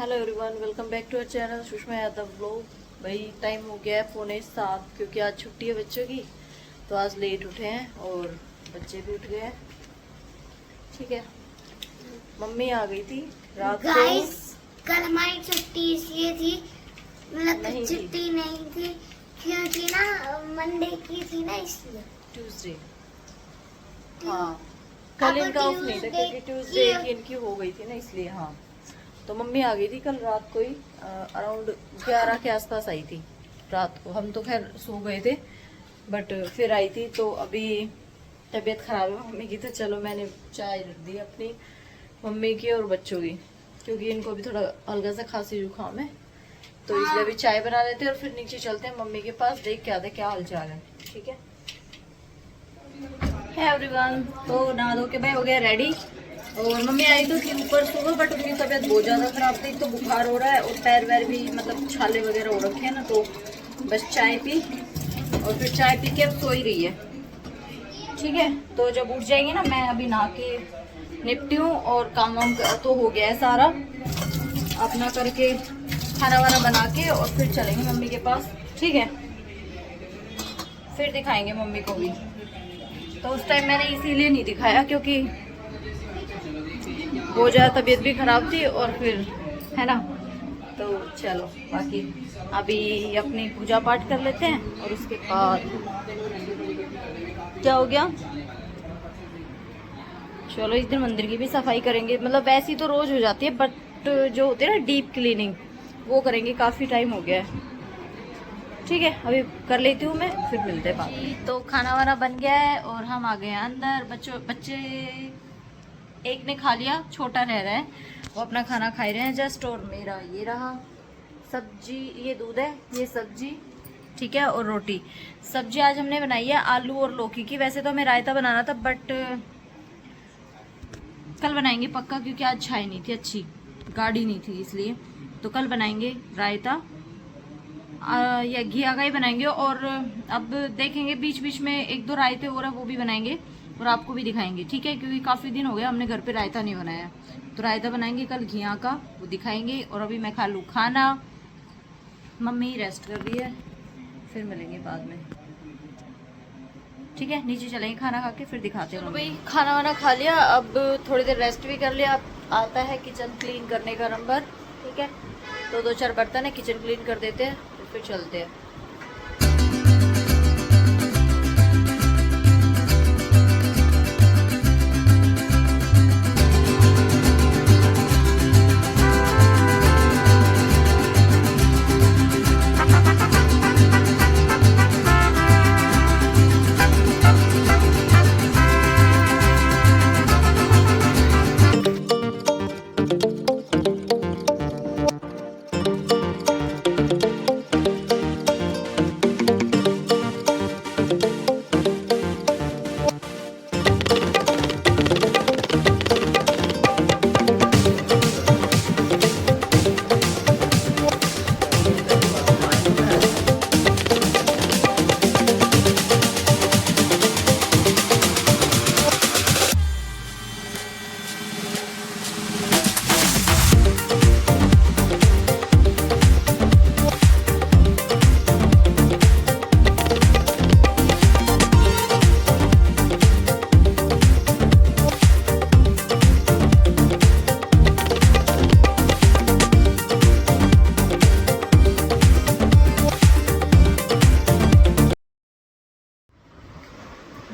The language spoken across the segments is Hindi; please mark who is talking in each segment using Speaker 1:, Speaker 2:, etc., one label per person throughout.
Speaker 1: Hello everyone, welcome back to our channel Sushma Yadav blog. भाई टाइम हो गया है 6:45 क्योंकि आज छुट्टी है बच्चों की, तो आज लेट उठे हैं और बच्चे भी उठ गए हैं। ठीक है, मम्मी आ गई थी रात को।
Speaker 2: कल हमारी छुट्टी इसलिए थी, मतलब छुट्टी नहीं थी क्योंकि ना मंडे की थी ना, इसलिए
Speaker 1: ट्यूसडे। हाँ, कल इनका ऑफ नहीं था क्योंकि ट्यूसडे की इनकी हो गई थी ना, इसलिए। हाँ, तो मम्मी आ गई थी कल रात को ही, अराउंड 11 के आसपास आई थी रात को। हम तो खैर सो गए थे, बट फिर आई थी। तो अभी तबीयत खराब है मम्मी की, तो चलो मैंने चाय रख दी अपनी, मम्मी की और बच्चों की, क्योंकि इनको भी थोड़ा हल्का सा खांसी जुकाम है, तो इसलिए भी चाय बना लेते हैं और फिर नीचे चलते हैं मम्मी के पास, देख के आते क्या हाल चाल है। ठीक है एवरीवन, तो नहा धो के भाई हो गया रेडी। और मम्मी आई तो थी ऊपर सुबह, बट उनकी तबीयत बहुत ज़्यादा खराब थी, तो बुखार हो रहा है और पैर वैर भी मतलब छाले वगैरह हो रखे हैं ना, तो बस चाय पी और फिर चाय पी के अब सो ही रही है। ठीक है, तो जब उठ जाएगी ना, मैं अभी नहा के निपटी हूँ और काम वाम तो हो गया है सारा अपना करके, खाना वाना बना के, और फिर चलेंगे मम्मी के पास। ठीक है, फिर दिखाएंगे मम्मी को भी। तो उस टाइम मैंने इसीलिए नहीं दिखाया क्योंकि बहुत ज़्यादा तबीयत भी खराब थी, और फिर है ना, तो चलो बाकी अभी अपनी पूजा पाठ कर लेते हैं और उसके बाद क्या हो गया, चलो इस दिन मंदिर की भी सफाई करेंगे। मतलब वैसी तो रोज हो जाती है, बट जो होती है ना डीप क्लीनिंग, वो करेंगे, काफ़ी टाइम हो गया है। ठीक है, अभी कर लेती हूँ मैं, फिर मिलते हैं बाद। तो खाना वाना बन गया है और हम आ गए हैं अंदर। बच्चे एक ने खा लिया, छोटा रह रहा है, वो अपना खाना खा रहे हैं जस्ट। और मेरा ये रहा सब्जी, ये दूध है, ये सब्जी, ठीक है, और रोटी। सब्जी आज हमने बनाई है आलू और लौकी की। वैसे तो हमें रायता बनाना था, बट कल बनाएंगे पक्का, क्योंकि आज छाई नहीं थी अच्छी, गाढ़ी नहीं थी, इसलिए तो कल बनाएंगे रायता या घिया का ही बनाएंगे। और अब देखेंगे बीच बीच में एक दो रायते और है, वो भी बनाएंगे और आपको भी दिखाएंगे। ठीक है, क्योंकि काफ़ी दिन हो गया हमने घर पे रायता नहीं बनाया, तो रायता बनाएंगे कल घिया का, वो दिखाएंगे। और अभी मैं खा लूँ खाना, मम्मी रेस्ट कर रही है, फिर मिलेंगे बाद में। ठीक है, नीचे चलेंगे खाना खा के, फिर दिखाते हैं। भाई खाना वाना खा लिया, अब थोड़ी देर रेस्ट भी कर लिया। अब आता है किचन क्लीन करने का नंबर। ठीक है, तो 2-4 बर्तन है, किचन क्लीन कर देते हैं, फिर चलते हैं।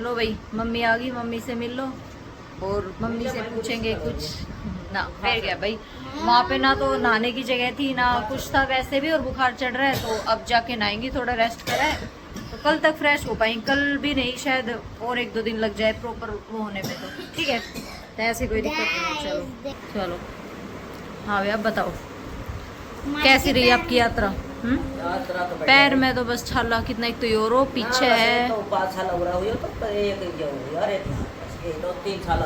Speaker 1: लो भाई, मम्मी आ गई, मम्मी से मिल लो और मम्मी से पूछेंगे कुछ ना। फिर गया भाई, वहाँ पे ना तो नहाने की जगह थी ना कुछ था वैसे भी, और बुखार चढ़ रहा है, तो अब जाके नहाएंगी, थोड़ा रेस्ट करा है तो कल तक फ्रेश हो पाएंगे। कल भी नहीं, शायद और 1-2 दिन लग जाए प्रॉपर वो होने में, तो ठीक है, तो ऐसी कोई दिक्कत नहीं है। चलो चलो, हाँ भैया बताओ कैसी रही आपकी यात्रा? पैर में तो बस छाला कितना, एक तो यूरो पीछे है,
Speaker 3: तो 5 साल हो रहा हुई तो एक यार 2-3 साल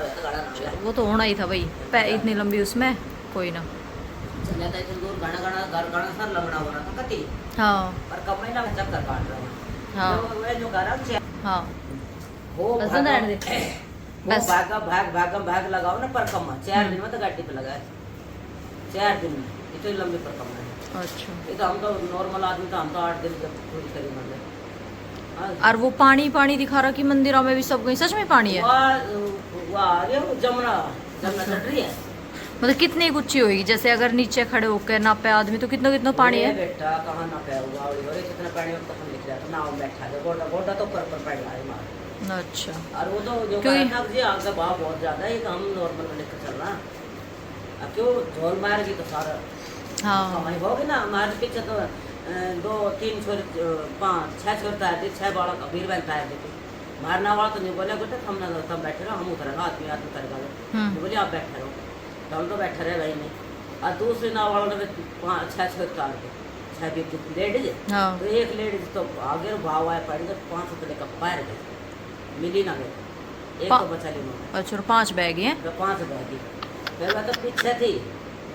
Speaker 1: वो तो होना ही था भाई, पैर इतनी लंबी उसमें, कोई ना।
Speaker 3: चल जाता है दूर गाना सर लगना हो रहा था कति।
Speaker 1: हाँ,
Speaker 3: पर कब महीना में चक्कर काट रहा है।
Speaker 1: हाँ
Speaker 3: वो जो गरम से
Speaker 1: हाँ,
Speaker 3: वो
Speaker 1: बस
Speaker 3: बस भाग लगाओ ना, पर कम 4 दिन में तो गाड़ी पे लगा 4 दिन में इतनी लंबी परिक्रमा है।
Speaker 1: अच्छा।
Speaker 3: ये तो हम तो नॉर्मल आदमी तो हम तो 8 दिन जब पूरी करी मंदिर। हाँ,
Speaker 1: और वो पानी पानी दिखा रहा कि मंदिरों में भी सब कहीं सच में पानी है?
Speaker 3: वहाँ आ रही है वो जमुना
Speaker 1: अच्छा।
Speaker 3: चढ़ रही है।
Speaker 1: मतलब कितनी ऊंची होगी? जैसे अगर नीचे खड़े होकर नापे आदमी तो कितना कितना पानी
Speaker 3: ये
Speaker 1: है?
Speaker 3: बेटा कहाँ ना पे हुआ और कितना पानी में तक लिख रहा था नाव में बैठा है गोटा गोटा तो ऊपर पड़ रहा है मार।
Speaker 1: अच्छा।
Speaker 3: और वो तो जो
Speaker 1: क्यों?
Speaker 3: कहना जी आग का भाव बहुत ज्यादा है, ये तो हम नॉर्मल में लेकर चल रहा। अब क्यों झोल मारेगी तो सारा
Speaker 1: हाँ।
Speaker 3: कमाई होगी ना। हमारे पीछे तो 2 3 छोरे 5 6 छोरे तैयार थे, 6 बालक वीर बहन तैयार थे। मारना वाला तो नहीं बोले बेटे हम ना तब बैठे रहो, हम उतरेगा आदमी आदमी करेगा। बोले आप बैठे रहो, तो हम तो बैठे रहे भाई नहीं। और दूसरे नाव वालों ने 5 6 छोरे तार के 6 भी लेडीज।
Speaker 1: हाँ।
Speaker 3: तो एक लेडीज तो आगे भाव आया पड़ गए 5 उतरे का पैर गए, मिली ना गए, एक तो बचा ली उन्होंने।
Speaker 1: अच्छा, और 5 बैग हैं?
Speaker 3: तो 5 बैगी फिर वह तो पीछे थी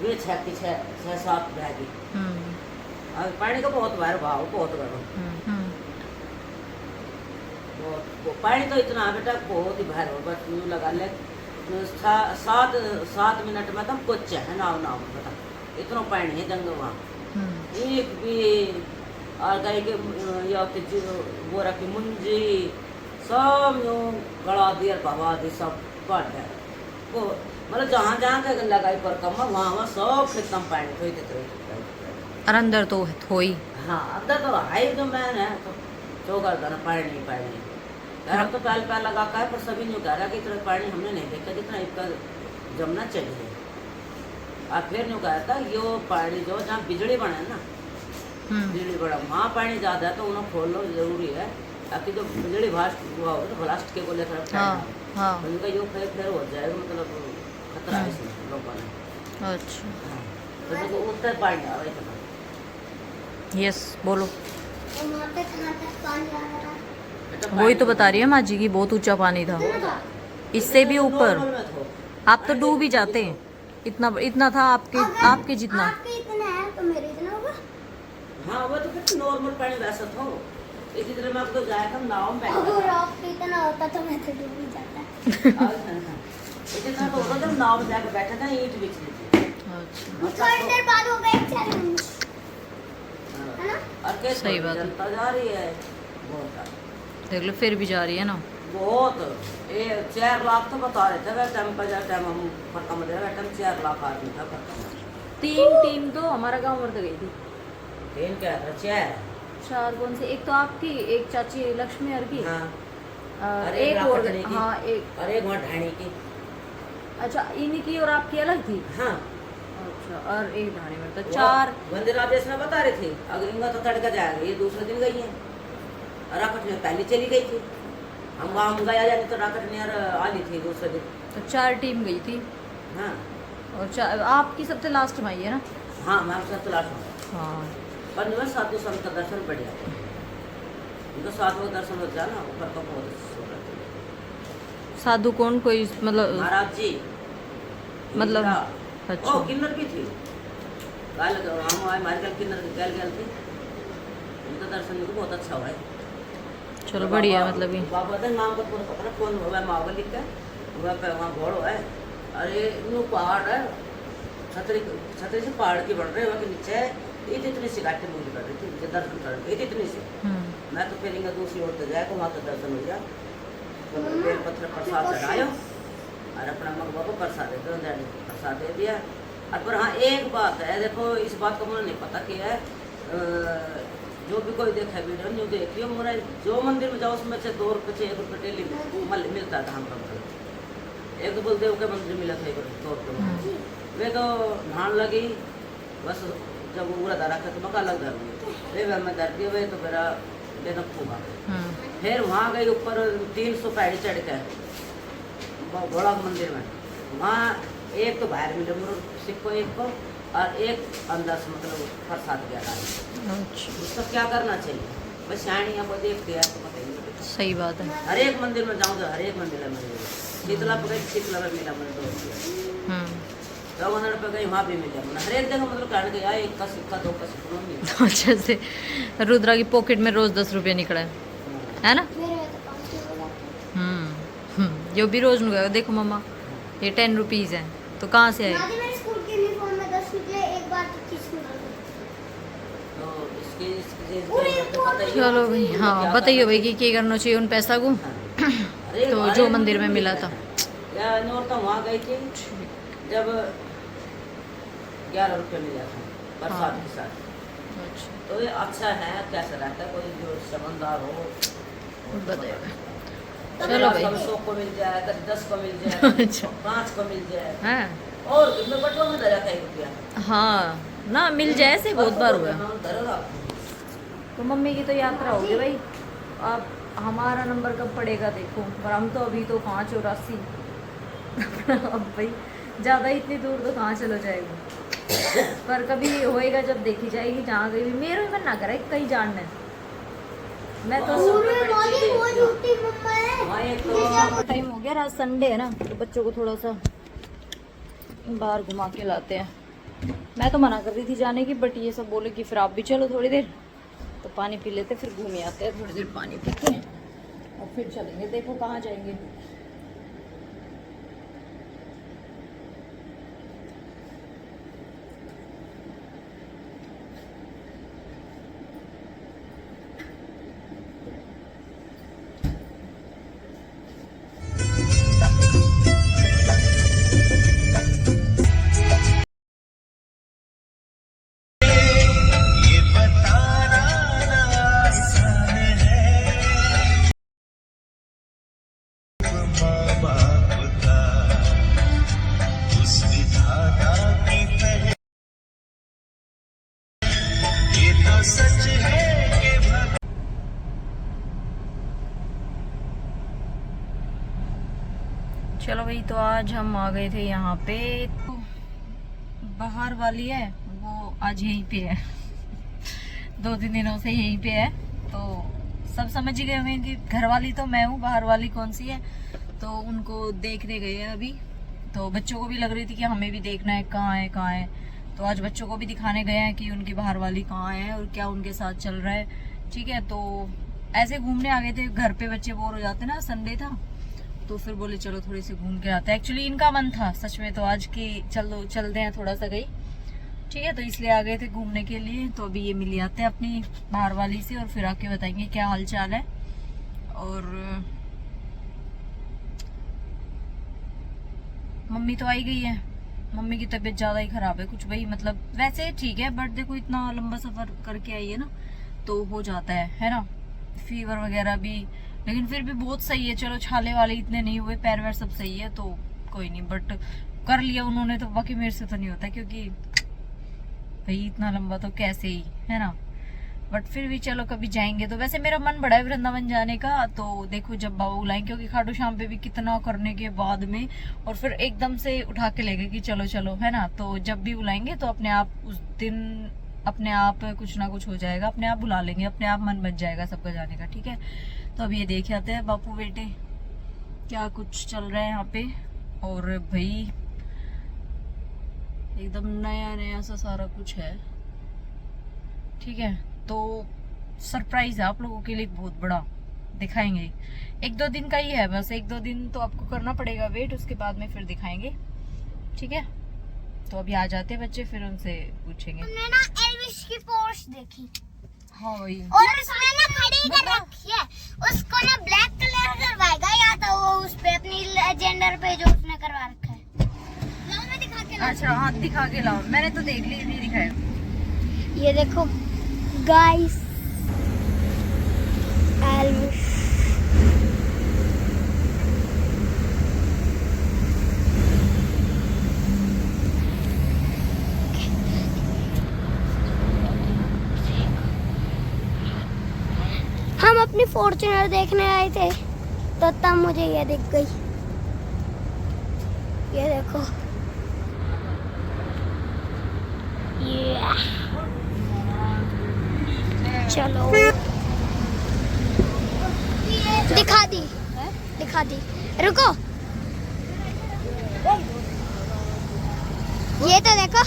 Speaker 3: वे 6 पीछे 6 7 बैगी। और पानी का बहुत बार भाव बहुत गर्म वो पानी तो इतना है बेटा बहुत ही बाहर हो बस यूँ लगा ले 7 मिनट में तो कुछ है नाव नाव बता इतना पानी है जंगल वहाँ एक भी और गाय के या वो रखी मुंजी सब यूँ गड़ा दिया भवा दी सब पट है वो मतलब जहाँ जहाँ के लगाई पर कम वहाँ सब खत्म पानी थोड़ी देते
Speaker 1: और अंदर तो हो ही।
Speaker 3: हाँ अंदर तो हाई जो मैन है तो चौका था ना पानी पानी यार हम तो पहले लगा का है पर सभी ने कह रहा कि इतना पानी हमने नहीं देखा जितना इसका जमना चाहिए। और फिर न्यू कहा था यो पानी जो जहाँ बिजली बने ना बिजली बड़ा वहाँ पानी ज़्यादा है तो उन्हें खोलना जरूरी है ताकि जो बिजली भास्ट हुआ होगा तो ब्लास्ट के बोले थोड़ा
Speaker 1: हाँ।
Speaker 3: उनका यो फिर हो जाएगा मतलब खतरा है इसमें लोगों ने।
Speaker 1: अच्छा।
Speaker 3: तो देखो उत्तर पानी आ रहा है।
Speaker 1: यस बोलो।
Speaker 2: और वहाँ पे कहाँ तक पानी आ रहा था?
Speaker 1: वही तो बता रही है माँ जी की बहुत ऊंचा पानी था, इससे भी ऊपर। आप तो डूब ही जाते हैं, इतना था आपके जितना।
Speaker 2: आपके इतना है तो मेरे इतना होगा।
Speaker 3: हाँ वो तो फिर नॉर्मल पानी वैसा था इसी तरह मैं आपको जाया था नाव में
Speaker 2: अगर आपके इतना होता तो मैं तो डूब ही जाता।
Speaker 3: इतना तो होता जब नाव में जाकर बैठा था ईंट बिछ ली थी।
Speaker 2: थोड़ी देर बाद हो गए चैलेंज है ना।
Speaker 3: और कैसे
Speaker 1: सही बात है।
Speaker 3: चलता जा रही है बहुत
Speaker 1: देख लो फिर भी जा रही है ना
Speaker 3: बहुत। ये 4 लाख तो बता रहे थे वह टाइम पर टाइम हम खत्म दे रहे टाइम 4 लाख आदमी था खत्म।
Speaker 1: 3 टीम तो हमारा गांव मर गई थी।
Speaker 3: 3 क्या था
Speaker 1: 4 कौन से? एक तो आपकी, एक चाची लक्ष्मी हर की।
Speaker 3: हाँ
Speaker 1: और
Speaker 3: अरे
Speaker 1: एक
Speaker 3: रावण
Speaker 1: और
Speaker 3: ढाणी की।
Speaker 1: हाँ एक।
Speaker 3: अरे वहाँ ढाणी की।
Speaker 1: अच्छा इन्हीं की और आपकी अलग थी?
Speaker 3: हाँ
Speaker 1: अच्छा और एक ढाणी में तो 4।
Speaker 3: वंदे राजेश में बता रहे थे अगर इनका तो तड़का जाएगा ये दूसरे दिन गई है। राकट में पहले चली गई थी हम वहाँ गया जाने तो राकट ने आली थी दूसरे दिन।
Speaker 1: तो 4 टीम गई थी।
Speaker 3: हाँ
Speaker 1: और आपकी सबसे लास्ट में आई है ना?
Speaker 3: हाँ मैं आपसे तलाश हूँ
Speaker 1: हाँ।
Speaker 3: पर जो है साधु संत का दर्शन बढ़िया उनका साधु दर्शन हो जाए ना ऊपर का बहुत
Speaker 1: साधु कौन? कोई मतलब
Speaker 3: महाराज जी
Speaker 1: मतलब
Speaker 3: इंदिरा।
Speaker 1: अच्छा।
Speaker 3: ओ किन्नर भी थी कल हम आए हमारे कल किन्नर कल गए थे उनका दर्शन मेरे को बहुत अच्छा हुआ है।
Speaker 1: चलो बढ़िया मतलब ये।
Speaker 3: बाबा का नाम का पूरा पता कौन हुआ मावल लिख के वहाँ घोड़ है। अरे इन पहाड़ है छतरी छतरी से पहाड़ की बढ़ रहे हैं वहाँ के नीचे इतनी सी घाटी मूवी कर रही थी दर्शन कर रही थी इतनी सी। मैं तो फिर इनका दूसरी ओर तो जाएगा वहाँ तो दर्शन हो गया तो बेल पत्थर प्रसाद चढ़ायो और अपना मगवा को प्रसाद दे प्रसाद दे दिया। और पर हाँ एक बात है देखो इस बात को मुझे नहीं पता कि है जो भी कोई देखा वीडियो न्यू देखियो मुझे जो मंदिर में जाओ उसमें से 2 रुपये से 1 रुपये डेली मिलता था हमको। एक तो बलदेव के मंदिर मिला था 2 रुपये वे तो नहान लगी बस जब पूरा धरा था तो मका अलग धर वे मैं धर दिया वे तो मेरा देना खूब आ गया। फिर वहाँ गई ऊपर 300 पैड़ी चढ़ के बड़ा मंदिर में वहाँ एक तो बाहर मिले मुझे सिक्को एक को और एक अंदर से मतलब प्रसाद गया उसको क्या करना चाहिए बस शायनियाँ को देखते हैं तो बताइए।
Speaker 1: सही बात है।
Speaker 3: हर एक मंदिर में जाऊँ तो हर एक मंदिर में मिले शीतला पर गई शीतला में मिला मैंने 2 रुपये 2 रुपये गई वहाँ भी मिला मैंने हर एक जगह मतलब कहने गया 1 का सिक्का 2 का सिक्का मिला।
Speaker 1: अच्छा से रुद्रा की पॉकेट में रोज 10 रुपये निकला है ना?
Speaker 2: मेरे में तो 5 होगा।
Speaker 1: जो भी रोज नु देखो मम्मा ये 10 रुपीज़ है तो कहाँ से आए?
Speaker 2: दादी मेरे स्कूल के यूनिफॉर्म में 10 निकले एक बार 25
Speaker 1: चलो भाई, हाँ बताइए भाई कि क्या करना चाहिए उन पैसा को, तो जो मंदिर में मिला था।
Speaker 3: यार नौरता वहाँ गई थी जब 11 रुपये मिला था बरसात के साथ।
Speaker 1: अच्छा
Speaker 3: तो ये अच्छा है, कैसा रहता है, कोई जो समझदार हो
Speaker 1: बताइए।
Speaker 3: कभी
Speaker 1: चलो भाई।
Speaker 3: 100 को मिल जाए, कभी 10 को मिल जाए,
Speaker 1: अच्छा।
Speaker 3: 5 को मिल जाए,
Speaker 1: हाँ
Speaker 3: और इसमें बटुआ में दे जाता है 1 रुपया।
Speaker 1: हाँ ना, मिल जाए ऐसे बहुत बार हुआ।
Speaker 3: हुआ।
Speaker 1: तो मम्मी की तो यात्रा होगी भाई, अब हमारा नंबर कब पड़ेगा देखो, पर हम तो अभी तो 584 अब भाई ज़्यादा इतनी दूर तो कहाँ चलो जाएगी, पर कभी होएगा जब देखी जाएगी जहाँ गई। मेरा भी मन ना करे कहीं जानना है, मैं तो टाइम हो गया, आज संडे है ना, तो बच्चों को थोड़ा सा बाहर घुमा के लाते हैं। मैं तो मना कर रही थी जाने की, बट ये सब बोले कि फिर आप भी चलो थोड़ी देर, तो पानी पी लेते, फिर घूमे आते हैं थोड़ी देर पानी पी के, और फिर चलेंगे। देखो कहाँ जाएंगे। चलो भाई, तो आज हम आ गए थे यहाँ पे, तो बाहर वाली है वो आज यहीं पे है 2-3 दिनों से यहीं पे है, तो सब समझ ही गए होंगे कि घर वाली तो मैं हूँ, बाहर वाली कौन सी है। तो उनको देखने गए हैं अभी, तो बच्चों को भी लग रही थी कि हमें भी देखना है कहाँ है कहाँ है, तो आज बच्चों को भी दिखाने गए हैं कि उनकी बाहर वाली कहाँ है और क्या उनके साथ चल रहा है। ठीक है, तो ऐसे घूमने आ गए थे, घर पे बच्चे बोर हो जाते ना, संडे था, तो फिर बोले चलो थोड़ी सी घूम के आते हैं। एक्चुअली इनका मन था सच में तो आज की चलो चलते हैं थोड़ा सा कहीं, ठीक है, तो इसलिए आ गए थे घूमने के लिए। तो अभी ये मिल आते हैं अपनी बाहर वाली से, और फिर आके बताएंगे क्या हाल चाल है। और मम्मी तो आई गई है, मम्मी की तबीयत ज्यादा ही खराब है कुछ भाई, मतलब वैसे ठीक है, बट देखो इतना लंबा सफर करके आई है ना, तो हो जाता है ना, फीवर वगैरह भी, लेकिन फिर भी बहुत सही है। चलो छाले वाले इतने नहीं हुए, पैर वैर सब सही है, तो कोई नहीं, बट कर लिया उन्होंने तो, बाकी मेरे से तो नहीं होता, क्योंकि भाई इतना लंबा तो कैसे ही, है ना। बट फिर भी चलो कभी जाएंगे, तो वैसे मेरा मन बड़ा है वृंदावन जाने का, तो देखो जब बाबा बुलाएंगे, क्योंकि खाटू श्याम पे भी कितना करने के बाद में, और फिर एकदम से उठा के ले गए कि चलो चलो, है ना। तो जब भी बुलाएंगे तो अपने आप उस दिन अपने आप कुछ ना कुछ हो जाएगा, अपने आप बुला लेंगे, अपने आप मन बच जाएगा सबका जाने का, ठीक है। तो अब ये देख आते हैं बापू बेटे क्या कुछ चल रहा है यहाँ पे, और भाई एकदम नया नया सा सारा कुछ है, ठीक है। तो सरप्राइज है आप लोगों के लिए बहुत बड़ा, दिखाएंगे। 1-2 दिन का ही है बस, 1-2 दिन तो आपको करना पड़ेगा वेट, उसके बाद में फिर दिखाएंगे, ठीक है। तो अभी आ जाते हैं बच्चे, फिर उनसे पूछेंगे।
Speaker 2: हमने ना एल्विस की पोस्ट देखी,
Speaker 1: हाँ वही,
Speaker 2: और उसमें ना खड़ी कर रखी है, उसको ना ब्लैक कलर करवाएगा, या तो वो उस पे अपनी जेंडर पे जो उसने करवा रखा है। लाओ मैं दिखा के लाऊं।
Speaker 1: अच्छा हाँ दिखा के लाओ, मैंने तो देख ली, नहीं दिखाया।
Speaker 2: ये देखो गाइस, एल्विस हम अपनी फॉर्च्यूनर देखने आए थे, तो तब मुझे ये दिख गई, ये देखो, ये चलो दिखा दी, दिखा दी, रुको, ये तो देखो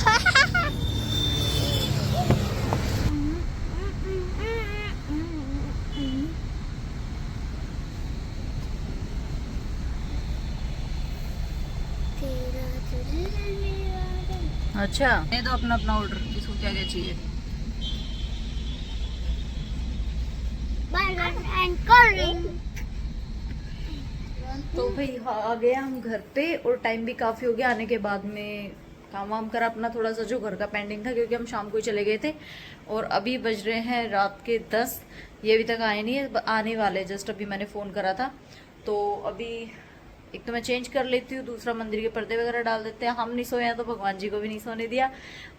Speaker 1: अच्छा दे दो अपना अपना ऑर्डर, किसको क्या क्या चाहिए।
Speaker 2: And cold drink.
Speaker 1: तो भाई आ गए हम घर पे और टाइम भी काफ़ी हो गया आने के बाद में। काम वाम करा अपना थोड़ा सा जो घर का पेंडिंग था, क्योंकि हम शाम को ही चले गए थे। और अभी बज रहे हैं रात के 10। ये अभी तक आए नहीं है, आने वाले। जस्ट अभी मैंने फ़ोन करा था। तो अभी एक तो मैं चेंज कर लेती हूँ, दूसरा मंदिर के पर्दे वगैरह डाल देते हैं। हम नहीं सोए हैं तो भगवान जी को भी नहीं सोने दिया।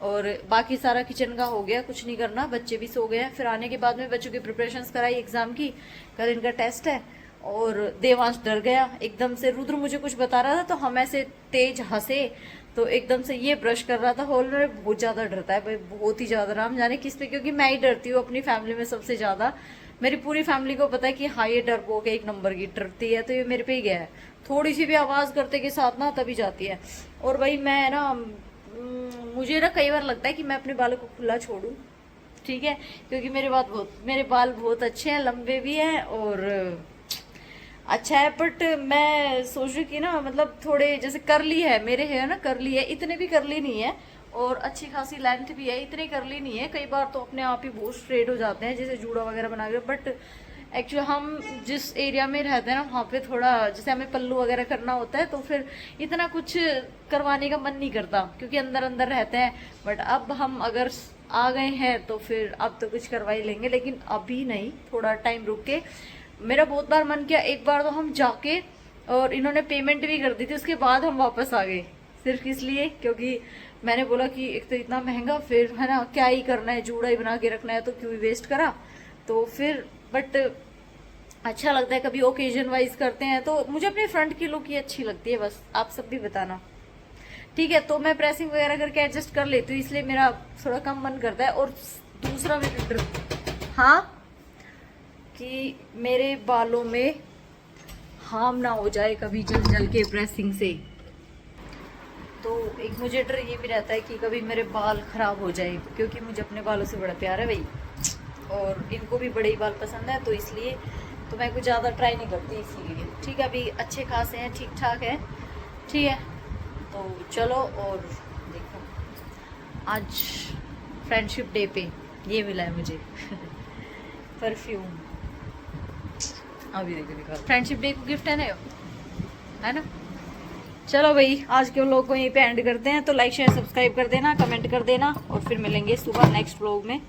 Speaker 1: और बाकी सारा किचन का हो गया, कुछ नहीं करना। बच्चे भी सो गए हैं। फिर आने के बाद में बच्चों की प्रिपरेशंस कराई एग्ज़ाम की। कल इनका टेस्ट है। और देवांश डर गया एकदम से। रुद्र मुझे कुछ बता रहा था तो हम ऐसे तेज हंसे, तो एकदम से ये ब्रश कर रहा था हॉल में। बहुत ज़्यादा डरता है भाई, बहुत ही ज़्यादा। राम जाने किस पे, क्योंकि मैं ही डरती हूँ अपनी फैमिली में सबसे ज़्यादा। मेरी पूरी फैमिली को पता है कि हाँ ये डरपोक है, एक नंबर की डरती है, तो ये मेरे पे ही गया है। थोड़ी सी भी आवाज़ करते के साथ ना तभी जाती है। और भाई मैं ना, मुझे ना कई बार लगता है कि मैं अपने बालों को खुला छोड़ूं, ठीक है, क्योंकि मेरे बाल बहुत अच्छे हैं, लंबे भी हैं और अच्छा है। बट मैं सोच रही कि ना, मतलब थोड़े जैसे करली है मेरे हेयर ना, करली है, इतने भी करली नहीं है और अच्छी खासी लेंथ भी है, इतने करली नहीं है। कई बार तो अपने आप ही बहुत स्ट्रेट हो जाते हैं, जैसे जूड़ा वगैरह बना के। बट एक्चुअली हम जिस एरिया में रहते हैं ना, वहाँ पे थोड़ा जैसे हमें पल्लू वगैरह करना होता है, तो फिर इतना कुछ करवाने का मन नहीं करता, क्योंकि अंदर अंदर रहते हैं। बट अब हम अगर आ गए हैं तो फिर अब तो कुछ करवा ही लेंगे, लेकिन अभी नहीं, थोड़ा टाइम रुक के। मेरा बहुत बार मन किया, एक बार तो हम जाके और इन्होंने पेमेंट भी कर दी थी, उसके बाद हम वापस आ गए, सिर्फ इसलिए क्योंकि मैंने बोला कि एक तो इतना महंगा, फिर है ना क्या ही करना है, जूड़ा ही बना के रखना है, तो क्यों ही वेस्ट करा। तो फिर बट अच्छा लगता है, कभी ओकेजन वाइज करते हैं। तो मुझे अपने फ्रंट की लुक ही अच्छी लगती है, बस आप सब भी बताना, ठीक है। तो मैं प्रेसिंग वगैरह करके एडजस्ट कर लेती हूँ, इसलिए मेरा थोड़ा कम मन करता है। और दूसरा मेरे हाँ, कि मेरे बालों में हार्म ना हो जाए कभी जल जल के प्रेसिंग से। तो एक मुझे डर ये भी रहता है कि कभी मेरे बाल खराब हो जाए, क्योंकि मुझे अपने बालों से बड़ा प्यार है भाई, और इनको भी बड़े ही बाल पसंद है, तो इसलिए तो मैं कुछ ज़्यादा ट्राई नहीं करती इसीलिए। ठीक है, अभी अच्छे खासे हैं, ठीक ठाक है, ठीक है। तो चलो, और देखो आज फ्रेंडशिप डे पे ये मिला है मुझे परफ्यूम। अभी देखो फ्रेंडशिप डे को गिफ्ट है ना। चलो भाई, आज के व्लॉग को यहीं पे एंड करते हैं। तो लाइक शेयर सब्सक्राइब कर देना, कमेंट कर देना, और फिर मिलेंगे सुबह नेक्स्ट व्लॉग में।